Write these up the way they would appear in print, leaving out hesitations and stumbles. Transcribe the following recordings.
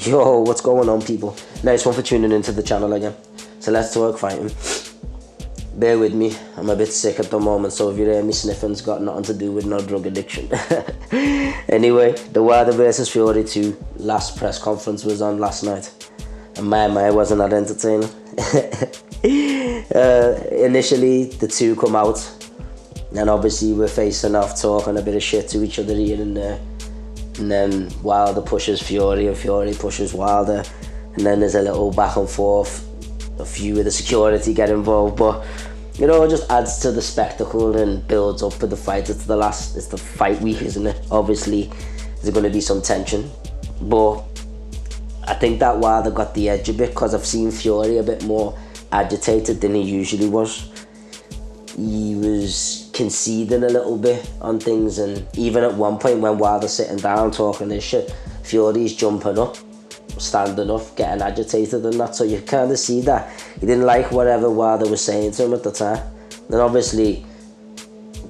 Yo, what's going on, people? Nice one for tuning into the channel again. So let's talk fighting. Bear with me, I'm a bit sick at the moment, so if you hear me sniffing, it's got nothing to do with no drug addiction. Anyway, the Wilder vs Fury 2 last press conference was on last night, and my wasn't that entertaining. Initially, the two come out, and obviously we're facing off, talking a bit of shit to each other here and there. And then Wilder pushes Fury and Fury pushes Wilder, and then there's a little back and forth. A few of the security get involved, but you know, it just adds to the spectacle and builds up for the fight. It's the fight week, isn't it? Obviously there's going to be some tension, but I think that Wilder got the edge a bit because I've seen Fury a bit more agitated than he usually was. He was conceding a little bit on things, and even at one point when Wilder's sitting down talking this shit, Fury's jumping up, standing up, getting agitated and that. So you kind of see that he didn't like whatever Wilder was saying to him at the time. Then obviously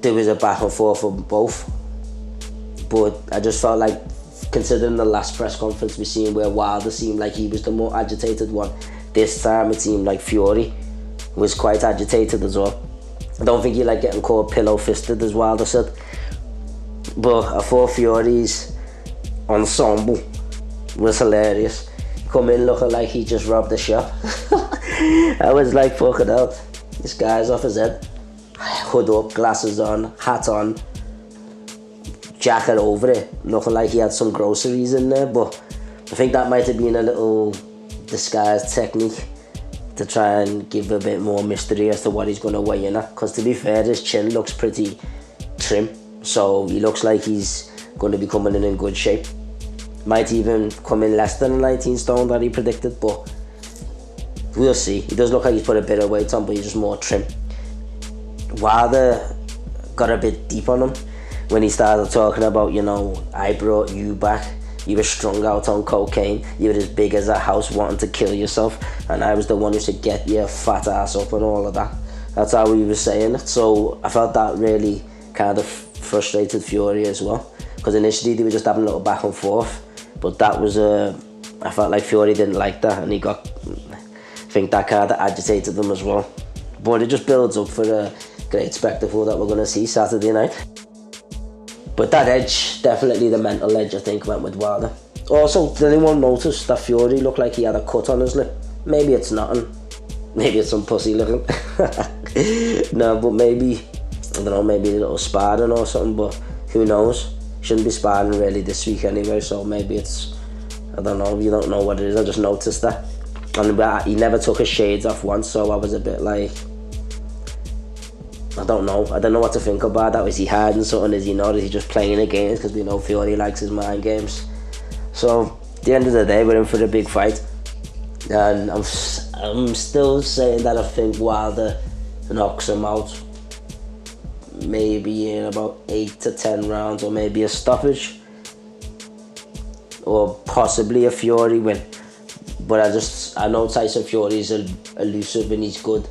there was a back and forth for both, but I just felt like, considering the last press conference we seen where Wilder seemed like he was the more agitated one, this time it seemed like Fury was quite agitated as well. I don't think he liked getting caught pillow-fisted, as Wilder said. But I thought Fury's ensemble was hilarious. Come in looking like he just robbed the shop. I was like, fucking hell, this guy's off his head. Hood up, glasses on, hat on, jacket over it, looking like he had some groceries in there. But I think that might have been a little disguised technique to try and give a bit more mystery as to what he's going to weigh in at. Because to be fair, his chin looks pretty trim, so he looks like he's going to be coming in good shape. Might even come in less than 19 stone that he predicted, but we'll see. He does look like he's put a bit of weight on, but he's just more trim. Wilder got a bit deep on him when he started talking about, you know, I brought you back. You were strung out on cocaine. You were as big as a house wanting to kill yourself. And I was the one who should get your fat ass up and all of that. That's how he was saying it. So I felt that really kind of frustrated Fury as well. Because initially they were just having a little back and forth. But that was I felt like Fury didn't like that. And I think that kind of agitated them as well. But it just builds up for a great spectacle that we're going to see Saturday night. But that edge, definitely the mental edge, I think, went with Wilder. Also, did anyone notice that Fury looked like he had a cut on his lip? Maybe it's nothing. Maybe it's some pussy looking. No, but maybe, I don't know, maybe a little sparring or something, but who knows? Shouldn't be sparring really this week anyway, so maybe it's, I don't know, you don't know what it is. I just noticed that. And he never took his shades off once, so I was a bit like, I don't know what to think about that. Is he hiding something? Is he not? Is he just playing the games? Because we know Fury likes his mind games. So at the end of the day, we're in for a big fight, and I'm still saying that I think Wilder knocks him out, maybe in about 8 to 10 rounds, or maybe a stoppage, or possibly a Fury win. But I know Tyson Fury is elusive and he's good,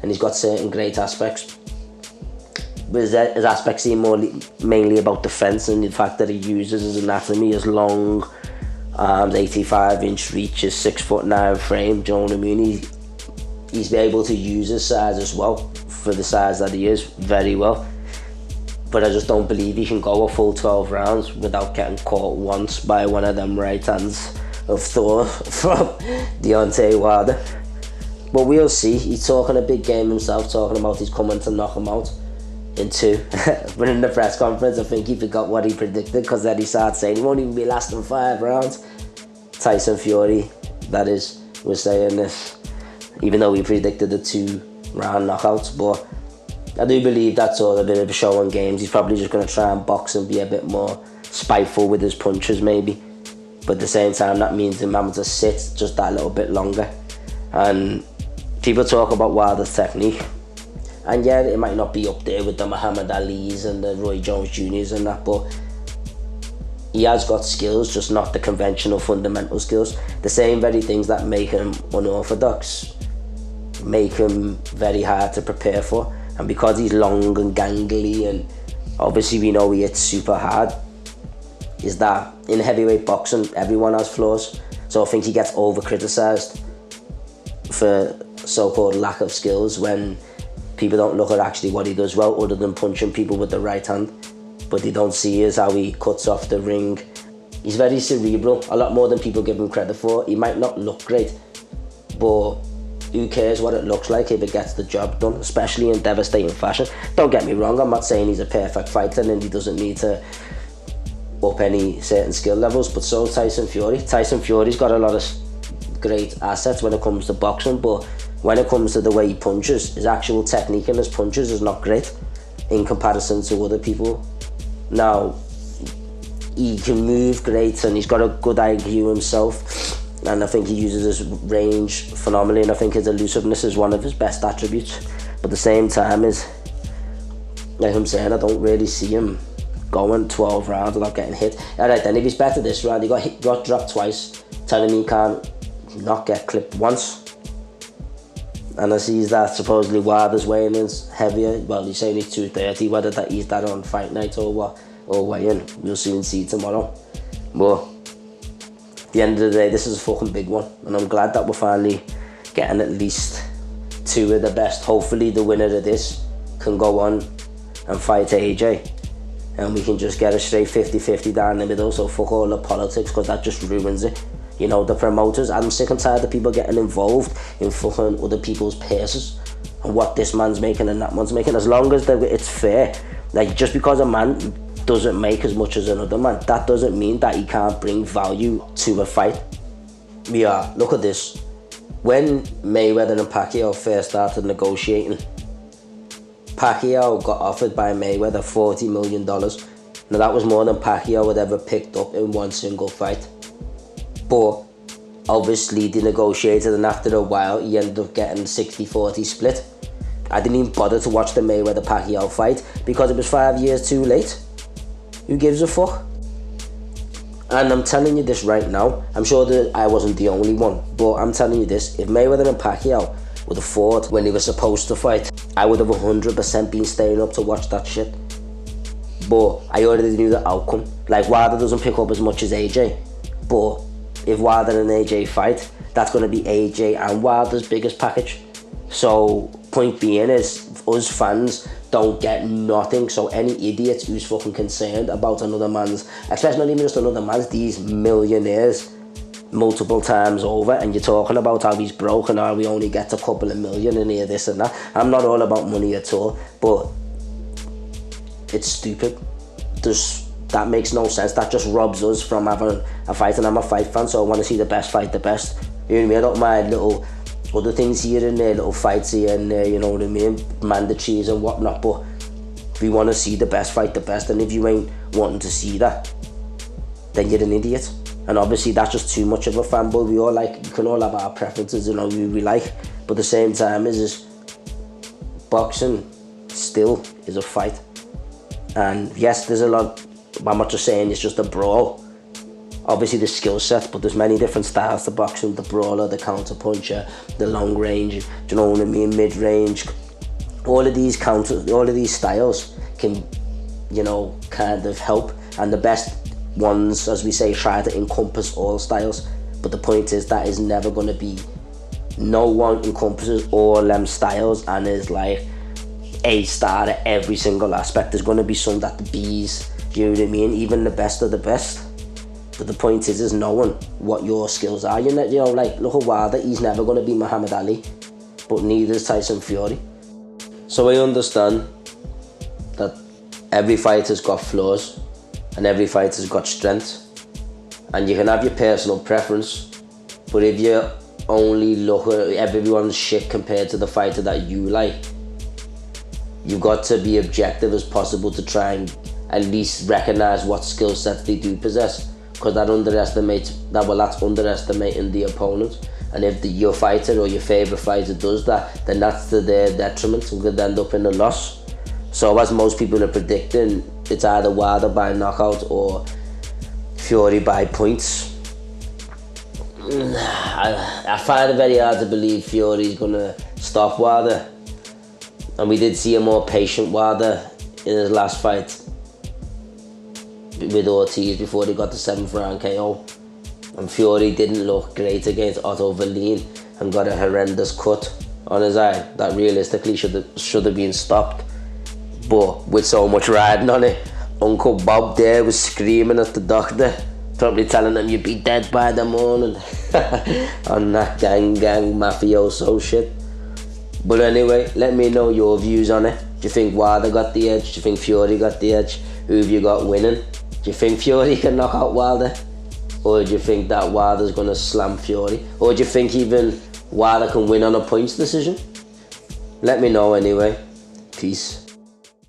and he's got certain great aspects. But his aspects seem mainly about defense, and the fact that he uses his anatomy, his long arms, 85-inch reach, his 6'9" frame. Do you know what I mean? He's able to use his size as well, for the size that he is, very well. But I just don't believe he can go a full 12 rounds without getting caught once by one of them right hands of Thor from Deontay Wilder. But we'll see. He's talking a big game himself, talking about he's coming to knock him out in 2. But in the press conference, I think he forgot what he predicted, because then he started saying he won't even be lasting 5 rounds. Tyson Fury, that is, was saying this, even though he predicted the 2-round knockouts. But I do believe that's all a bit of a show on games. He's probably just going to try and box and be a bit more spiteful with his punches maybe. But at the same time, that means him having to sit just that little bit longer. And people talk about Wilder's technique, and yeah, it might not be up there with the Muhammad Ali's and the Roy Jones Jr.'s and that, but he has got skills, just not the conventional fundamental skills. The same very things that make him unorthodox make him very hard to prepare for. And because he's long and gangly, and obviously we know he hits super hard, is that in heavyweight boxing everyone has flaws. So I think he gets over-criticised for so-called lack of skills when people don't look at actually what he does well, other than punching people with the right hand. But they don't see is how he cuts off the ring. He's very cerebral, a lot more than people give him credit for. He might not look great, but who cares what it looks like if it gets the job done, especially in devastating fashion. Don't get me wrong, I'm not saying he's a perfect fighter and he doesn't need to up any certain skill levels, but so Tyson Fury. Tyson Fury's got a lot of great assets when it comes to boxing, but when it comes to the way he punches, his actual technique and his punches is not great in comparison to other people. Now, he can move great and he's got a good IQ himself, and I think he uses his range phenomenally, and I think his elusiveness is one of his best attributes. But at the same time, is like I'm saying, I don't really see him going 12 rounds without getting hit. Alright then, if he's better this round, he got dropped twice, telling me he can't not get clipped once. And I see that supposedly Wilder's weighing in heavier. Well, he's saying he's 230, whether he's that on fight night or what, or weighing, we'll soon see tomorrow. But at the end of the day, this is a fucking big one, and I'm glad that we're finally getting at least two of the best. Hopefully the winner of this can go on and fight AJ, and we can just get a straight 50-50 down the middle, so fuck all the politics, because that just ruins it. You know, the promoters, I'm sick and tired of people getting involved in fucking other people's purses and what this man's making and that man's making. As long as it's fair, like, just because a man doesn't make as much as another man, that doesn't mean that he can't bring value to a fight. Yeah, look at this. When Mayweather and Pacquiao first started negotiating, Pacquiao got offered by Mayweather $40 million. Now that was more than Pacquiao had ever picked up in one single fight. But obviously they negotiated, and after a while he ended up getting 60-40 split. I didn't even bother to watch the Mayweather-Pacquiao fight because it was 5 years too late. Who gives a fuck? And I'm telling you this right now, I'm sure that I wasn't the only one, but I'm telling you this, if Mayweather and Pacquiao would have fought when they were supposed to fight, I would have 100% been staying up to watch that shit. But I already knew the outcome. Like, Wilder doesn't pick up as much as AJ, but if Wilder and AJ fight, that's going to be AJ and Wilder's biggest package. So, point being is, us fans don't get nothing. So any idiot who's fucking concerned about another man's, especially not even just another man's, these millionaires multiple times over, and you're talking about how he's broke and how we only get a couple of million in here, this and that. I'm not all about money at all, but it's stupid. That makes no sense. That just robs us from having a fight, and I'm a fight fan, so I want to see the best fight the best. You know what I mean? I don't mind little other things here and there, little fights here and there, you know what I mean? Mandatories and whatnot, but we want to see the best fight the best, and if you ain't wanting to see that, then you're an idiot. And obviously that's just too much of a fanboy. We can all have our preferences, you know, we like, but at the same time is boxing still is a fight. And yes, there's a lot, I'm not just saying it's just a brawl. Obviously the skill set, but there's many different styles to boxing: the brawler, the counter puncher, the long range, do you know what I mean, mid range. All of these styles can, you know, kind of help, and the best ones, as we say, try to encompass all styles. But the point is that is never going to be, no one encompasses all them styles and is like A star at every single aspect. There's going to be some that the B's, you know what I mean, even the best of the best. But the point is knowing what your skills are. You know, like, look at Wilder, he's never going to be Muhammad Ali, but neither is Tyson Fury. So I understand that every fighter's got flaws and every fighter's got strengths, and you can have your personal preference, but if you only look at everyone's shit compared to the fighter that you like, you've got to be objective as possible to try and at least recognise what skill sets they do possess, because that's underestimating the opponent. And if your fighter or your favourite fighter does that, then that's to their detriment and could end up in a loss. So as most people are predicting, it's either Wilder by knockout or Fury by points. I find it very hard to believe Fury's going to stop Wilder. And we did see a more patient Wilder in his last fight with Ortiz before they got the 7th round KO. And Fury didn't look great against Otto Verleen and got a horrendous cut on his eye that realistically should have been stopped. But with so much riding on it, Uncle Bob there was screaming at the doctor, probably telling him you'd be dead by the morning on that gang mafioso shit. But anyway, let me know your views on it. Do you think Wilder got the edge? Do you think Fury got the edge? Who have you got winning? Do you think Fury can knock out Wilder? Or do you think that Wilder's going to slam Fury? Or do you think even Wilder can win on a points decision? Let me know anyway. Peace.